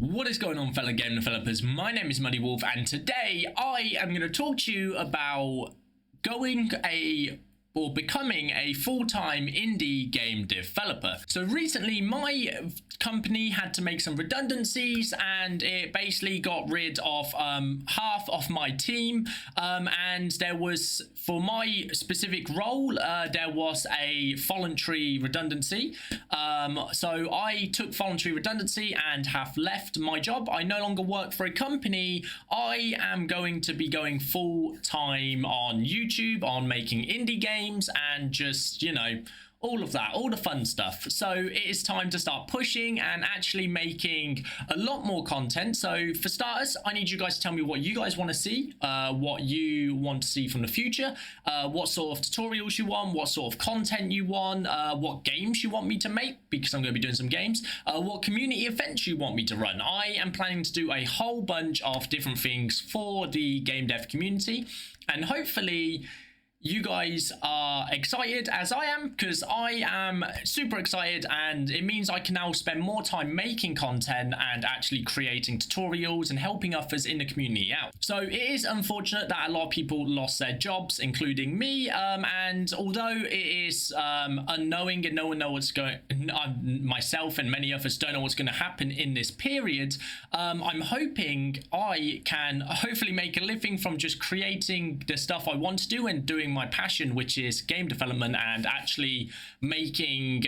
What is going on, fellow game developers? My name is Muddy Wolf, and today I am going to talk to you about becoming a full-time indie game developer. So recently my company had to make some redundancies, and it basically got rid of half of my team, and there was, for my specific role, there was a voluntary redundancy. So I took voluntary redundancy and have left my job. I no longer work for a company. I am going to be going full-time on YouTube, on making indie games, and just, you know, all of that, all the fun stuff. So it is time to start pushing and actually making a lot more content. So for starters, I need you guys to tell me what you guys want to see, what you want to see from the future, what sort of tutorials you want, what sort of content you want, what games you want me to make, because I'm going to be doing some games, what community events you want me to run. I am planning to do a whole bunch of different things for the game dev community, and hopefully you guys are excited as I am, because I am super excited, and it means I can now spend more time making content and actually creating tutorials and helping others in the community out. So it is unfortunate that a lot of people lost their jobs, including me, and although it is unknowing and no one knows what's going, myself and many others don't know what's going to happen in this period, I'm hoping I can hopefully make a living from just creating the stuff I want to do and doing my passion, which is game development, and actually making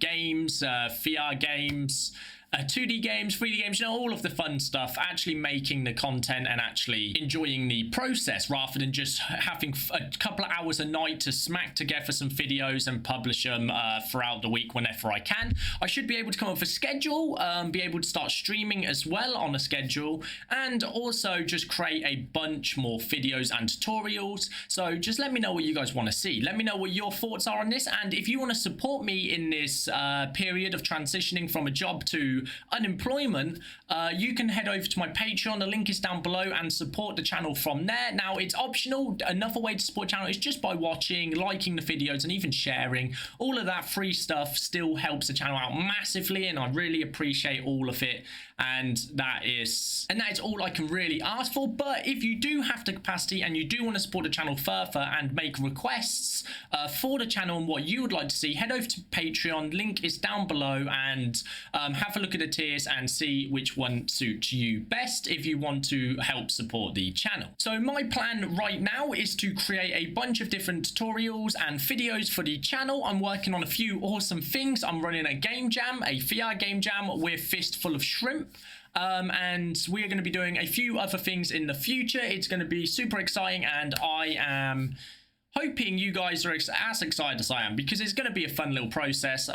games, VR games, 2D games, 3D games, you know, all of the fun stuff, actually making the content and actually enjoying the process rather than just having a couple of hours a night to smack together some videos and publish them throughout the week whenever I can. I should be able to come up with a schedule, be able to start streaming as well on a schedule, and also just create a bunch more videos and tutorials. So just let me know what you guys want to see. Let me know what your thoughts are on this, and if you want to support me in this period of transitioning from a job to unemployment, you can head over to my Patreon. The link is down below, and support the channel from there. Now, it's optional. Another way to support the channel is just by watching, liking the videos, and even sharing. All of that free stuff still helps the channel out massively, and I really appreciate all of it. And that is all I can really ask for. But if you do have the capacity and you do want to support the channel further and make requests for the channel and what you would like to see, head over to Patreon. Link is down below, and have a look at the tiers and see which one suits you best if you want to help support the channel. So my plan right now is to create a bunch of different tutorials and videos for the channel. I'm working on a few awesome things. I'm running a game jam, a VR game jam with Fistful of Shrimp. And we are going to be doing a few other things in the future. It's going to be super exciting, and I am hoping you guys are as excited as I am, because it's going to be a fun little process.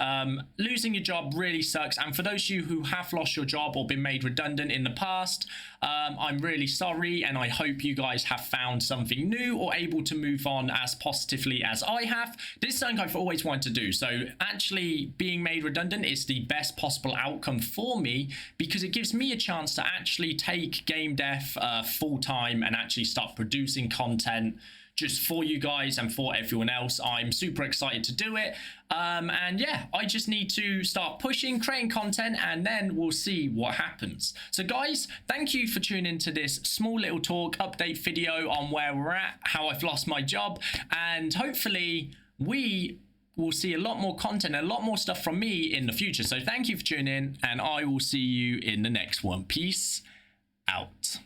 Losing your job really sucks, and for those of you who have lost your job or been made redundant in the past, I'm really sorry, and I hope you guys have found something new or able to move on as positively as I have. This is something I've always wanted to do, so actually being made redundant is the best possible outcome for me, because it gives me a chance to actually take game dev full-time and actually start producing content just for you guys and for everyone else. I'm super excited to do it, and yeah, I just need to start pushing, creating content, and then we'll see what happens. So guys, thank you for tuning into this small little talk update video on where we're at, how I've lost my job, and hopefully we will see a lot more content and a lot more stuff from me in the future. So thank you for tuning in, and I will see you in the next one. Peace out.